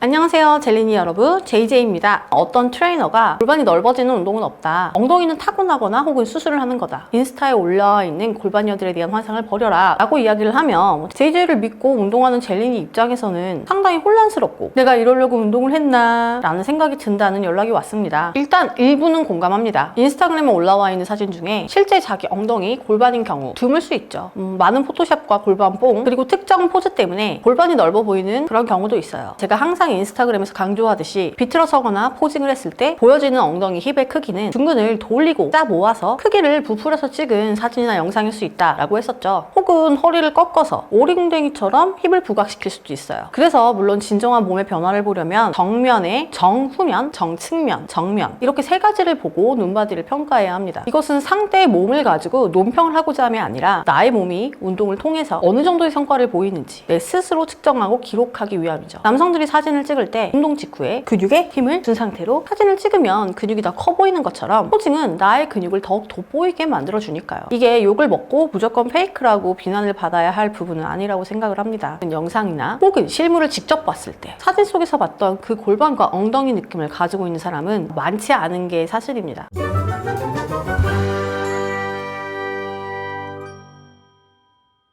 안녕하세요 젤리니 여러분, JJ입니다. 어떤 트레이너가 골반이 넓어지는 운동은 없다, 엉덩이는 타고나거나 혹은 수술을 하는 거다, 인스타에 올라와 있는 골반녀들에 대한 환상을 버려라 라고 이야기를 하면 JJ를 믿고 운동하는 젤리니 입장에서는 상당히 혼란스럽고 내가 이러려고 운동을 했나 라는 생각이 든다는 연락이 왔습니다. 일단 일부는 공감합니다. 인스타그램에 올라와 있는 사진 중에 실제 자기 엉덩이 골반인 경우 드물 수 있죠. 많은 포토샵과 골반 뽕 그리고 특정 포즈 때문에 골반이 넓어 보이는 그런 경우도 있어요. 제가 항상 인스타그램에서 강조하듯이 비틀어 서거나 포징을 했을 때 보여지는 엉덩이 힙의 크기는 둥근을 돌리고 짜 모아서 크기를 부풀려서 찍은 사진이나 영상일 수 있다 라고 했었죠. 혹은 허리를 꺾어서 오리궁뎅이처럼 힙을 부각시킬 수도 있어요. 그래서 물론 진정한 몸의 변화를 보려면 정면에 정후면, 정측면, 정면 이렇게 세 가지를 보고 눈바디를 평가해야 합니다. 이것은 상대의 몸을 가지고 논평을 하고자 함이 아니라 나의 몸이 운동을 통해서 어느 정도의 성과를 보이는지 내 스스로 측정하고 기록하기 위함이죠. 남성들이 사진을 찍을 때 운동 직후에 근육에 힘을 준 상태로 사진을 찍으면 근육이 더 커 보이는 것처럼 포징은 나의 근육을 더욱 돋보이게 만들어주니까요. 이게 욕을 먹고 무조건 페이크라고 비난을 받아야 할 부분은 아니라고 생각을 합니다. 영상이나 혹은 실물을 직접 봤을 때 사진 속에서 봤던 그 골반과 엉덩이 느낌을 가지고 있는 사람은 많지 않은 게 사실입니다.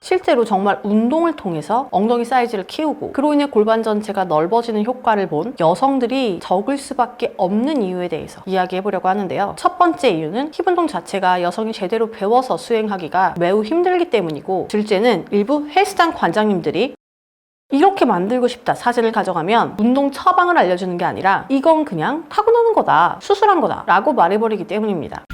실제로 정말 운동을 통해서 엉덩이 사이즈를 키우고 그로 인해 골반 전체가 넓어지는 효과를 본 여성들이 적을 수밖에 없는 이유에 대해서 이야기해 보려고 하는데요. 첫 번째 이유는 힙 운동 자체가 여성이 제대로 배워서 수행하기가 매우 힘들기 때문이고, 둘째는 일부 헬스장 관장님들이 이렇게 만들고 싶다 사진을 가져가면 운동 처방을 알려주는 게 아니라 이건 그냥 타고나는 거다, 수술한 거다 라고 말해버리기 때문입니다.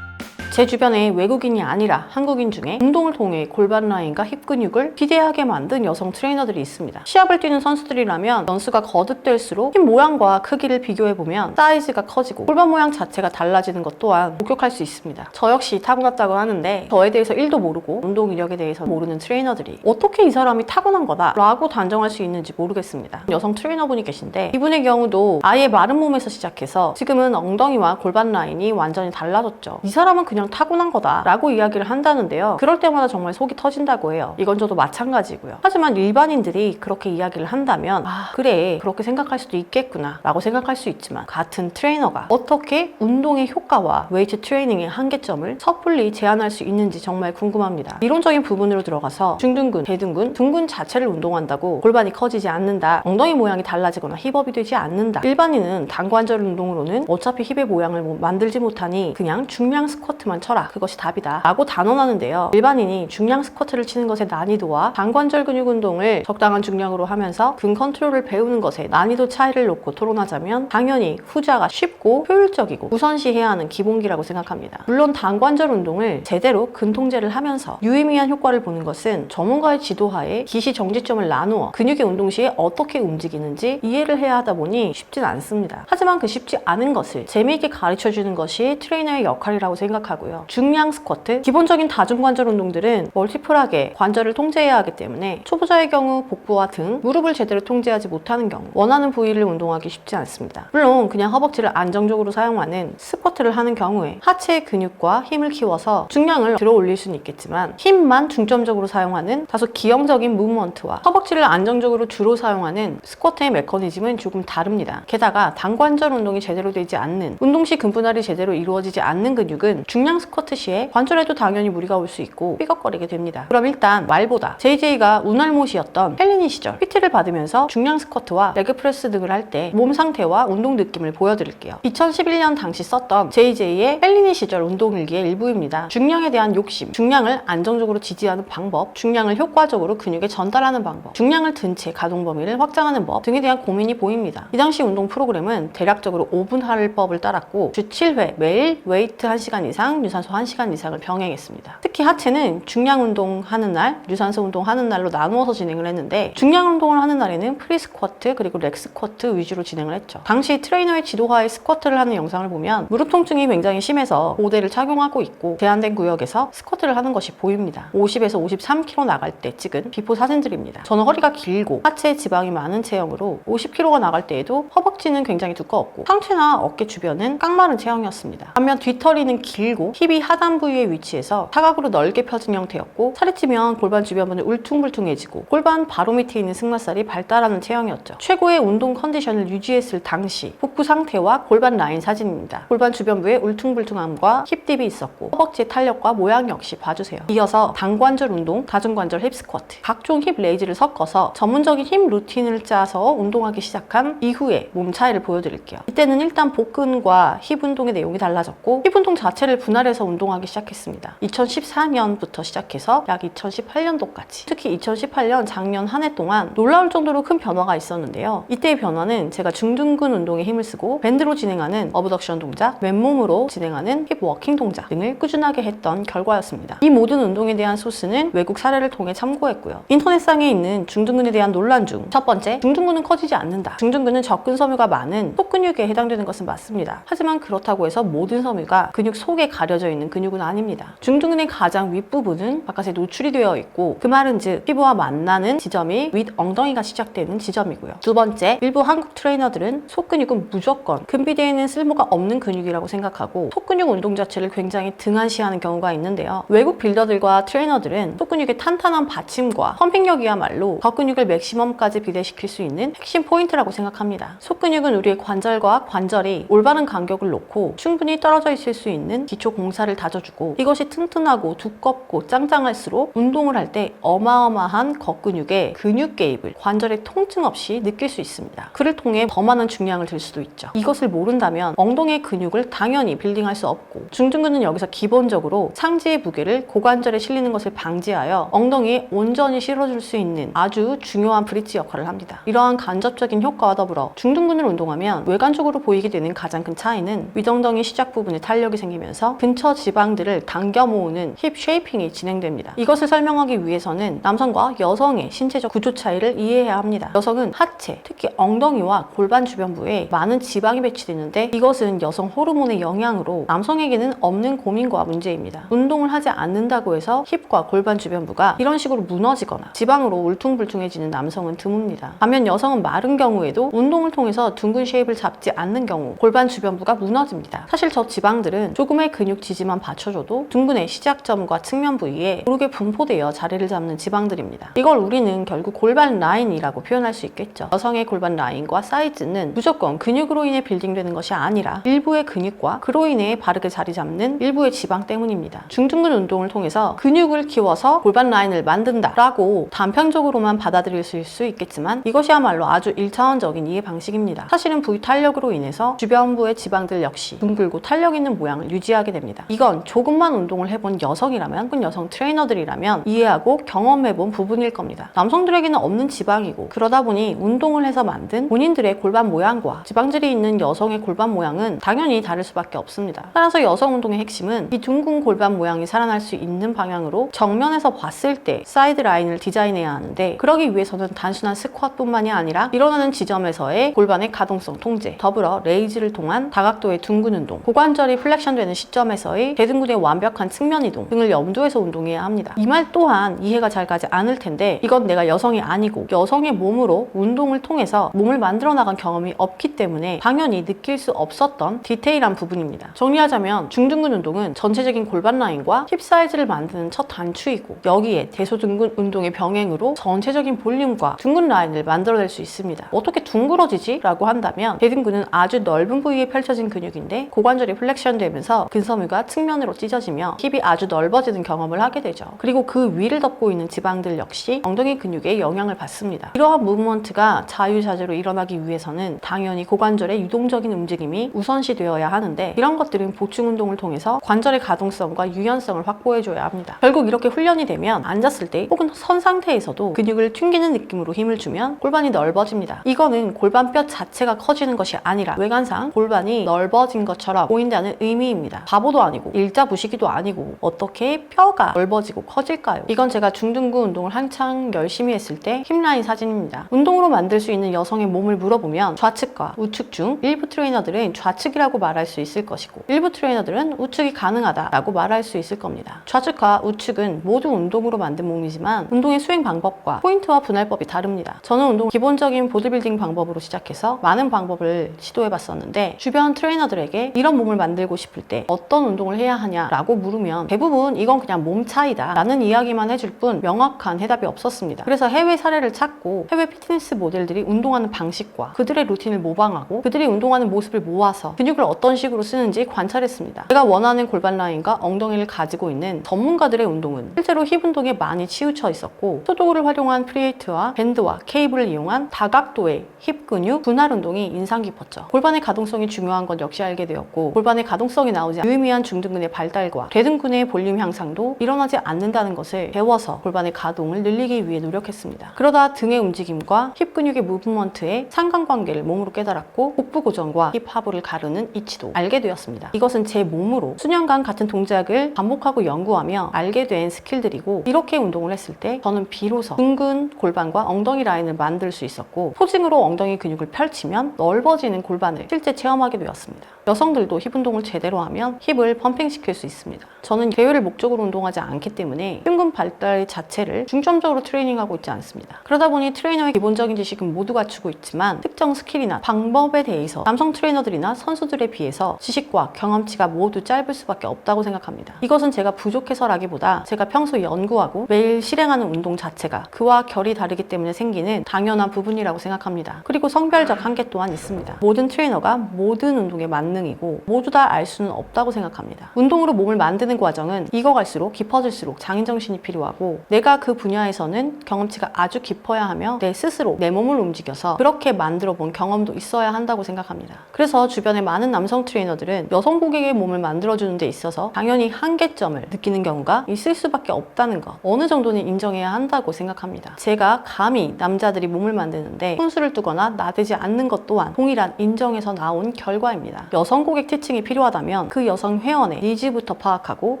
제 주변에 외국인이 아니라 한국인 중에 운동을 통해 골반 라인과 힙 근육을 비대하게 만든 여성 트레이너들이 있습니다. 시합을 뛰는 선수들이라면 연수가 거듭될수록 힙 모양과 크기를 비교해보면 사이즈가 커지고 골반 모양 자체가 달라지는 것 또한 목격할 수 있습니다. 저 역시 타고났다고 하는데 저에 대해서 1도 모르고 운동 이력에 대해서 모르는 트레이너들이 어떻게 이 사람이 타고난 거다 라고 단정할 수 있는지 모르겠습니다. 여성 트레이너분이 계신데 이분의 경우도 아예 마른 몸에서 시작해서 지금은 엉덩이와 골반 라인이 완전히 달라졌죠. 이 사람은 그냥 타고난 거다 라고 이야기를 한다는데요. 그럴 때마다 정말 속이 터진다고 해요. 이건 저도 마찬가지고요. 하지만 일반인들이 그렇게 이야기를 한다면 그래, 그렇게 생각할 수도 있겠구나 라고 생각할 수 있지만, 같은 트레이너가 어떻게 운동의 효과와 웨이트 트레이닝의 한계점을 섣불리 제한할 수 있는지 정말 궁금합니다. 이론적인 부분으로 들어가서 중둔근, 대둔근, 둔근 자체를 운동한다고 골반이 커지지 않는다, 엉덩이 모양이 달라지거나 힙업이 되지 않는다, 일반인은 단관절 운동으로는 어차피 힙의 모양을 만들지 못하니 그냥 중량 스쿼트만 쳐라, 그것이 답이다 라고 단언하는데요. 일반인이 중량 스쿼트를 치는 것의 난이도와 단관절 근육 운동을 적당한 중량으로 하면서 근 컨트롤을 배우는 것의 난이도 차이를 놓고 토론하자면 당연히 후자가 쉽고 효율적이고 우선시해야 하는 기본기라고 생각합니다. 물론 단관절 운동을 제대로 근통제를 하면서 유의미한 효과를 보는 것은 전문가의 지도하에 기시 정지점을 나누어 근육의 운동 시에 어떻게 움직이는지 이해를 해야 하다 보니 쉽진 않습니다. 하지만 그 쉽지 않은 것을 재미있게 가르쳐주는 것이 트레이너의 역할이라고 생각하고, 중량 스쿼트, 기본적인 다중관절 운동들은 멀티플하게 관절을 통제해야 하기 때문에 초보자의 경우 복부와 등, 무릎을 제대로 통제하지 못하는 경우 원하는 부위를 운동하기 쉽지 않습니다. 물론 그냥 허벅지를 안정적으로 사용하는 스쿼트를 하는 경우에 하체의 근육과 힘을 키워서 중량을 들어 올릴 수는 있겠지만, 힘만 중점적으로 사용하는 다소 기형적인 무브먼트와 허벅지를 안정적으로 주로 사용하는 스쿼트의 메커니즘은 조금 다릅니다. 게다가 단관절 운동이 제대로 되지 않는, 운동 시 근분할이 제대로 이루어지지 않는 근육은 중량 스쿼트 시에 관절에도 당연히 무리가 올 수 있고 삐걱거리게 됩니다. 그럼 일단 말보다 JJ가 운알못이었던 펠리니 시절 PT를 받으면서 중량 스쿼트와 레그프레스 등을 할 때 몸 상태와 운동 느낌을 보여드릴게요. 2011년 당시 썼던 JJ의 펠리니 시절 운동일기의 일부입니다. 중량에 대한 욕심, 중량을 안정적으로 지지하는 방법, 중량을 효과적으로 근육에 전달하는 방법, 중량을 든 채 가동 범위를 확장하는 법 등에 대한 고민이 보입니다. 이 당시 운동 프로그램은 대략적으로 5분 할법을 따랐고 주 7회 매일 웨이트 1시간 이상 하루는 유산소 1시간 이상을 병행했습니다. 특히 하체는 중량 운동하는 날, 유산소 운동하는 날로 나누어서 진행을 했는데 중량 운동을 하는 날에는 프리스쿼트 그리고 렉스쿼트 위주로 진행을 했죠. 당시 트레이너의 지도하에 스쿼트를 하는 영상을 보면 무릎 통증이 굉장히 심해서 보대를 착용하고 있고 제한된 구역에서 스쿼트를 하는 것이 보입니다. 50에서 53kg 나갈 때 찍은 비포 사진들입니다. 저는 허리가 길고 하체에 지방이 많은 체형으로 50kg가 나갈 때에도 허벅지는 굉장히 두꺼웠고 상체나 어깨 주변은 깡마른 체형이었습니다. 반면 뒤터리는 길고 힙이 하단 부위에 위치해서 사각으로 넓게 펴진 형태였고 살이 찌면 골반 주변부는 울퉁불퉁해지고 골반 바로 밑에 있는 승마살이 발달하는 체형이었죠. 최고의 운동 컨디션을 유지했을 당시 복부 상태와 골반 라인 사진입니다. 골반 주변부에 울퉁불퉁함과 힙딥이 있었고 허벅지의 탄력과 모양 역시 봐주세요. 이어서 단관절 운동, 다중관절 힙 스쿼트, 각종 힙 레이즈를 섞어서 전문적인 힙 루틴을 짜서 운동하기 시작한 이후에 몸 차이를 보여드릴게요. 이때는 일단 복근과 힙 운동의 내용이 달라졌고 힙 운동 자체를 분할해서 운동하기 시작했습니다. 2014년부터 시작해서 약 2018년도까지 특히 2018년 작년 한 해 동안 놀라울 정도로 큰 변화가 있었는데요. 이때의 변화는 제가 중둔근 운동에 힘을 쓰고 밴드로 진행하는 어브덕션 동작, 맨몸으로 진행하는 힙 워킹 동작 등을 꾸준하게 했던 결과였습니다. 이 모든 운동에 대한 소스는 외국 사례를 통해 참고했고요. 인터넷상에 있는 중둔근에 대한 논란 중 첫 번째, 중둔근은 커지지 않는다. 중둔근은 접근 섬유가 많은 속근육에 해당되는 것은 맞습니다. 하지만 그렇다고 해서 모든 섬유가 근육 속에 가려져 있는 근육은 아닙니다. 중둔근의 가장 윗부분은 바깥에 노출이 되어 있고 그 말은 즉 피부와 만나는 지점이 윗 엉덩이가 시작되는 지점이고요. 두 번째, 일부 한국 트레이너들은 속근육은 무조건 근비대에는 쓸모가 없는 근육이라고 생각하고 속근육 운동 자체를 굉장히 등한시하는 경우가 있는데요. 외국 빌더들과 트레이너들은 속근육의 탄탄한 받침과 펌핑력이야말로 겉근육을 맥시멈까지 비대시킬 수 있는 핵심 포인트라고 생각합니다. 속근육은 우리의 관절과 관절이 올바른 간격을 놓고 충분히 떨어져 있을 수 있는 기초 공사를 다져주고 이것이 튼튼하고 두껍고 짱짱할수록 운동을 할 때 어마어마한 겉근육의 근육 개입을 관절의 통증 없이 느낄 수 있습니다. 그를 통해 더 많은 중량을 들 수도 있죠. 이것을 모른다면 엉덩이의 근육을 당연히 빌딩할 수 없고 중둔근은 여기서 기본적으로 상지의 무게를 고관절에 실리는 것을 방지하여 엉덩이에 온전히 실어줄 수 있는 아주 중요한 브릿지 역할을 합니다. 이러한 간접적인 효과와 더불어 중둔근을 운동하면 외관적으로 보이게 되는 가장 큰 차이는 윗엉덩이 시작 부분에 탄력이 생기면서 근처 지방들을 당겨 모으는 힙 쉐이핑이 진행됩니다. 이것을 설명하기 위해서는 남성과 여성의 신체적 구조 차이를 이해해야 합니다. 여성은 하체, 특히 엉덩이와 골반 주변부에 많은 지방이 배치되는데 이것은 여성 호르몬의 영향으로 남성에게는 없는 고민과 문제입니다. 운동을 하지 않는다고 해서 힙과 골반 주변부가 이런 식으로 무너지거나 지방으로 울퉁불퉁해지는 남성은 드뭅니다. 반면 여성은 마른 경우에도 운동을 통해서 둥근 쉐입을 잡지 않는 경우 골반 주변부가 무너집니다. 사실 저 지방들은 조금의 근육 지지만 받쳐줘도 둥근의 시작점과 측면 부위에 고르게 분포되어 자리를 잡는 지방들입니다. 이걸 우리는 결국 골반 라인이라고 표현할 수 있겠죠. 여성의 골반 라인과 사이즈는 무조건 근육으로 인해 빌딩되는 것이 아니라 일부의 근육과 그로 인해 바르게 자리 잡는 일부의 지방 때문입니다. 중둔근 운동을 통해서 근육을 키워서 골반 라인을 만든다 라고 단편적으로만 받아들일 수 있겠지만 이것이야말로 아주 1차원적인 이해 방식입니다. 사실은 부위 탄력으로 인해서 주변부의 지방들 역시 둥글고 탄력 있는 모양을 유지하게 됩니다. 이건 조금만 운동을 해본 여성이라면 혹은 여성 트레이너들이라면 이해하고 경험해본 부분일 겁니다. 남성들에게는 없는 지방이고 그러다 보니 운동을 해서 만든 본인들의 골반 모양과 지방질이 있는 여성의 골반 모양은 당연히 다를 수밖에 없습니다. 따라서 여성 운동의 핵심은 이 둥근 골반 모양이 살아날 수 있는 방향으로 정면에서 봤을 때 사이드 라인을 디자인해야 하는데 그러기 위해서는 단순한 스쿼트뿐만이 아니라 일어나는 지점에서의 골반의 가동성 통제, 더불어 레이즈를 통한 다각도의 둥근 운동, 고관절이 플렉션되는 시점에서의 대등근의 완벽한 측면 이동 등을 염두에서 운동해야 합니다. 이 말 또한 이해가 잘 가지 않을 텐데 이건 내가 여성이 아니고 여성의 몸으로 운동을 통해서 몸을 만들어 나간 경험이 없기 때문에 당연히 느낄 수 없었던 디테일한 부분입니다. 정리하자면 중둔근 운동은 전체적인 골반 라인과 힙 사이즈를 만드는 첫 단추이고 여기에 대소등근 운동의 병행으로 전체적인 볼륨과 둥근 라인을 만들어낼 수 있습니다. 어떻게 둥그러지지? 라고 한다면 대등근은 아주 넓은 부위에 펼쳐진 근육인데 고관절이 플렉션 되면서 근섬유가 측면으로 찢어지며 힙이 아주 넓어지는 경험을 하게 되죠. 그리고 그 위를 덮고 있는 지방들 역시 엉덩이 근육에 영향을 받습니다. 이러한 무브먼트가 자유자재로 일어나기 위해서는 당연히 고관절의 유동적인 움직임이 우선시 되어야 하는데 이런 것들은 보충 운동을 통해서 관절의 가동성과 유연성을 확보해줘야 합니다. 결국 이렇게 훈련이 되면 앉았을 때 혹은 선 상태에서도 근육을 튕기는 느낌으로 힘을 주면 골반이 넓어집니다. 이거는 골반뼈 자체가 커지는 것이 아니라 외관상 골반이 넓어진 것처럼 보인다는 의미입니다. 바보도 아니고 일자부시기도 아니고 어떻게 뼈가 넓어지고 커질까요? 이건 제가 중등부 운동을 한창 열심히 했을 때 힙라인 사진입니다. 운동으로 만들 수 있는 여성의 몸을 물어보면 좌측과 우측 중 일부 트레이너들은 좌측이라고 말할 수 있을 것이고 일부 트레이너들은 우측이 가능하다라고 말할 수 있을 겁니다. 좌측과 우측은 모두 운동으로 만든 몸이지만 운동의 수행 방법과 포인트와 분할법이 다릅니다. 저는 운동 기본적인 보디빌딩 방법으로 시작해서 많은 방법을 시도해봤었는데 주변 트레이너들에게 이런 몸을 만들고 싶을 때 어떤 운동을 해야 하냐라고 물으면 대부분 이건 그냥 몸 차이다 라는 이야기만 해줄 뿐 명확한 해답이 없었습니다. 그래서 해외 사례를 찾고 해외 피트니스 모델들이 운동하는 방식과 그들의 루틴을 모방하고 그들이 운동하는 모습을 모아서 근육을 어떤 식으로 쓰는지 관찰했습니다. 제가 원하는 골반 라인과 엉덩이를 가지고 있는 전문가들의 운동은 실제로 힙 운동에 많이 치우쳐 있었고 소도구를 활용한 프리웨이트와 밴드와 케이블을 이용한 다각도의 힙 근육 분할 운동이 인상 깊었죠. 골반의 가동성이 중요한 건 역시 알게 되었고 골반의 가동성이 나오지 않는 유의미한 중등근의 발달과 대등근의 볼륨 향상도 일어나지 않는다는 것을 배워서 골반의 가동을 늘리기 위해 노력했습니다. 그러다 등의 움직임과 힙 근육의 무브먼트의 상관관계를 몸으로 깨달았고 복부 고정과 힙 하부를 가르는 이치도 알게 되었습니다. 이것은 제 몸으로 수년간 같은 동작을 반복하고 연구하며 알게 된 스킬들이고 이렇게 운동을 했을 때 저는 비로소 둥근 골반과 엉덩이 라인을 만들 수 있었고 포징으로 엉덩이 근육을 펼치면 넓어지는 골반을 실제 체험하게 되었습니다. 여성들도 힙 운동을 제대로 하면 힙을 펌핑시킬 수 있습니다. 저는 대회를 목적으로 운동하지 않기 때문에 흉근 발달 자체를 중점적으로 트레이닝하고 있지 않습니다. 그러다 보니 트레이너의 기본적인 지식은 모두 갖추고 있지만 특정 스킬이나 방법에 대해서 남성 트레이너들이나 선수들에 비해서 지식과 경험치가 모두 짧을 수밖에 없다고 생각합니다. 이것은 제가 부족해서라기보다 제가 평소 연구하고 매일 실행하는 운동 자체가 그와 결이 다르기 때문에 생기는 당연한 부분이라고 생각합니다. 그리고 성별적 한계 또한 있습니다. 모든 트레이너가 모든 운동에 만능이고 모두 다 알 수는 없다고 생각합니다. 운동으로 몸을 만드는 과정은 익어갈수록 깊어질수록 장인정신이 필요하고 내가 그 분야에서는 경험치가 아주 깊어야 하며 내 스스로 내 몸을 움직여서 그렇게 만들어 본 경험도 있어야 한다고 생각합니다. 그래서 주변에 많은 남성 트레이너들은 여성 고객의 몸을 만들어주는 데 있어서 당연히 한계점을 느끼는 경우가 있을 수밖에 없다는 것 어느 정도는 인정해야 한다고 생각합니다. 제가 감히 남자들이 몸을 만드는데 혼수를 두거나 나대지 않는 것 또한 동일한 인정에서 나온 결과입니다. 여성 고객 티칭이 필요하다면 그 여성 회원의 니즈부터 파악하고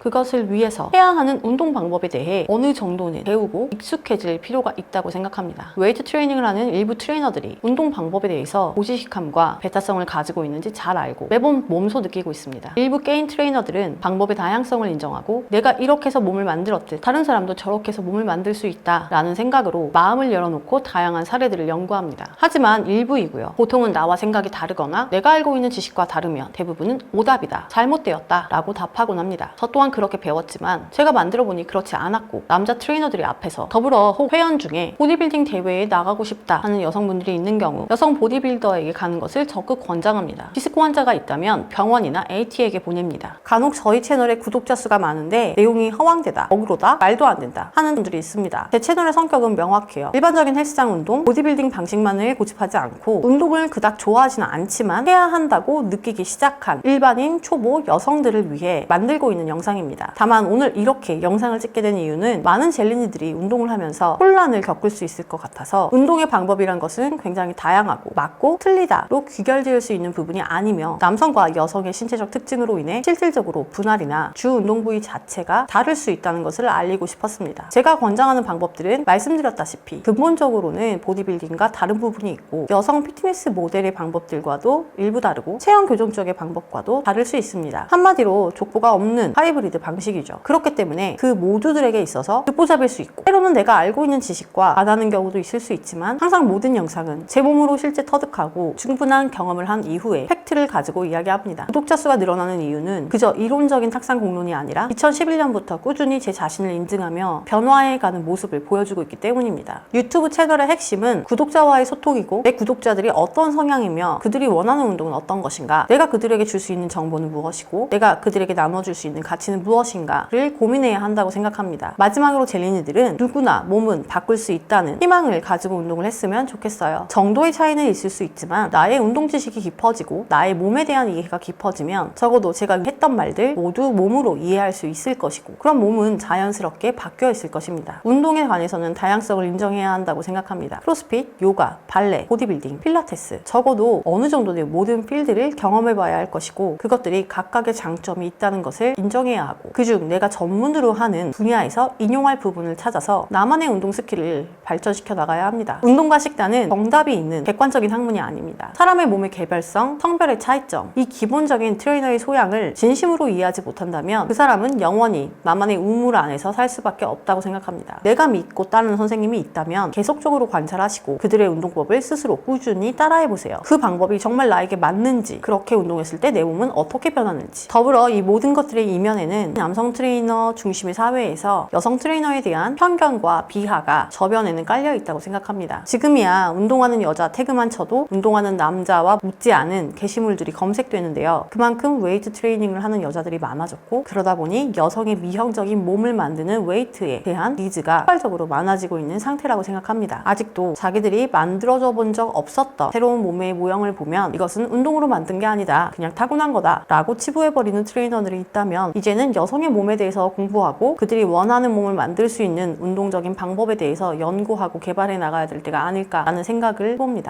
그것을 위해서 해야 하는 운동 방법에 대해 어느 정도는 배우고 익숙해질 필요가 있다고 생각합니다. 웨이트 트레이닝을 하는 일부 트레이너들이 운동 방법에 대해서 고지식함과 배타성을 가지고 있는지 잘 알고 매번 몸소 느끼고 있습니다. 일부 게임 트레이너들은 방법의 다양성을 인정하고 내가 이렇게 해서 몸을 만들었듯 다른 사람도 저렇게 해서 몸을 만들 수 있다 라는 생각으로 마음을 열어놓고 다양한 사례들을 연구합니다. 하지만 일부이고요. 보통은 나와 생각이 다르거나 내가 알고 있는 지식과 다르면 대부분은 오답이다, 잘못되었다 라고 답하곤 합니다. 저 또한 그렇게 배웠지만 제가 만들어보니 그렇지 않았고 남자 트레이너들이 앞에서 더불어 회원 중에 보디빌딩 대회에 나가고 싶다 하는 여성분들이 있는 경우 여성 보디빌더에게 가는 것을 적극 권장합니다. 디스코 환자가 있다면 병원이나 AT에게 보냅니다. 간혹 저희 채널에 구독자 수가 많은데 내용이 허황되다, 어그로다, 말도 안 된다 하는 분들이 있습니다. 제 채널의 성격은 명확해요. 일반적인 헬스장 운동, 보디빌딩 방식만을 고집하지 않고 운동을 그닥 좋아하지는 않지만 해야 한다고 느끼기 시작한 일반인 초보 여성들을 위해 만들고 있는 영상입니다. 다만 오늘 이렇게 영상을 찍게 된 이유는 많은 젤리니들이 운동을 하면서 혼란을 겪을 수 있을 것 같아서 운동의 방법이란 것은 굉장히 다양하고 맞고 틀리다로 귀결지을 수 있는 부분이 아니며 남성과 여성의 신체적 특징으로 인해 실질적으로 분할이나 주 운동 부위 자체가 다를 수 있다는 것을 알리고 싶었습니다. 제가 권장하는 방법들은 말씀드렸다시피 근본적으로는 보디빌딩과 다른 부분이 있고 여성 피트니스 모델의 방법들과도 일부 다르고 체형 교정 쪽의 방법과도 다를 수 있습니다. 한마디로 족보가 없는 하이브리드 방식이죠. 그렇기 때문에 그 모두들에게 있어서 듣보잡일 수 있고 때로는 내가 알고 있는 지식과 안 하는 경우도 있을 수 있지만 항상 모든 영상은 제 몸으로 실제 터득하고 충분한 경험을 한 이후에 팩트를 가지고 이야기합니다. 구독자 수가 늘어나는 이유는 그저 이론적인 탁상 공론이 아니라 2011년부터 꾸준히 제 자신을 인증하며 변화해가는 모습을 보여주고 있기 때문입니다. 유튜브 채널의 핵심은 구독자와의 소통이고 내 구독자들이 어떤 성향이며 그들이 원하는 운동은 어떤 것인가, 내가 그들에게 줄 수 있는 정보는 무엇이고 내가 그들에게 나눠줄 수 있는 가치는 무엇인가를 고민해야 한다고 생각합니다. 마지막으로 젤리니들은 누구나 몸은 바꿀 수 있다는 희망을 가지고 운동을 했으면 좋겠어요. 정도의 차이는 있을 수 있지만 나의 운동 지식이 깊어지고 나의 몸에 대한 이해가 깊어지면 적어도 제가 했던 말들 모두 몸으로 이해할 수 있을 것이고 그런 몸은 자연스럽게 바뀌어 있을 것입니다. 운동에 관해서는 다양성을 인정해야 한다고 생각합니다. 크로스핏, 요가, 발레, 보디빌딩, 필라테스 적어도 어느 정도는 모든 필드를 경험해봐야 할 것이고 그것들이 각각의 각각의 장점이 있다는 것을 인정해야 하고 그중 내가 전문으로 하는 분야에서 인용할 부분을 찾아서 나만의 운동 스킬을 발전시켜 나가야 합니다. 운동과 식단은 정답이 있는 객관적인 학문이 아닙니다. 사람의 몸의 개별성, 성별의 차이점, 이 기본적인 트레이너의 소양을 진심으로 이해하지 못한다면 그 사람은 영원히 나만의 우물 안에서 살 수밖에 없다고 생각합니다. 내가 믿고 따르는 선생님이 있다면 계속적으로 관찰하시고 그들의 운동법을 스스로 꾸준히 따라해보세요. 그 방법이 정말 나에게 맞는지, 그렇게 운동했을 때 내 몸은 어떻게 변하는지. 더불어 이 모든 것들의 이면에는 남성 트레이너 중심의 사회에서 여성 트레이너에 대한 편견과 비하가 저변에는 깔려있다고 생각합니다. 지금이야 운동하는 여자 태그만 쳐도 운동하는 남자와 묻지 않은 게시물들이 검색되는데요. 그만큼 웨이트 트레이닝을 하는 여자들이 많아졌고 그러다 보니 여성의 미형적인 몸을 만드는 웨이트에 대한 니즈가 폭발적으로 많아지고 있는 상태라고 생각합니다. 아직도 자기들이 만들어져 본 적 없었던 새로운 몸의 모형을 보면 이것은 운동으로 만든 게 아니다, 그냥 타고난 거다 라고 치부해버리는 트레이너들이 있다면 이제는 여성의 몸에 대해서 공부하고 그들이 원하는 몸을 만들 수 있는 운동적인 방법에 대해서 연구하고 개발해 나가야 될 때가 아닐까라는 생각을 해봅니다.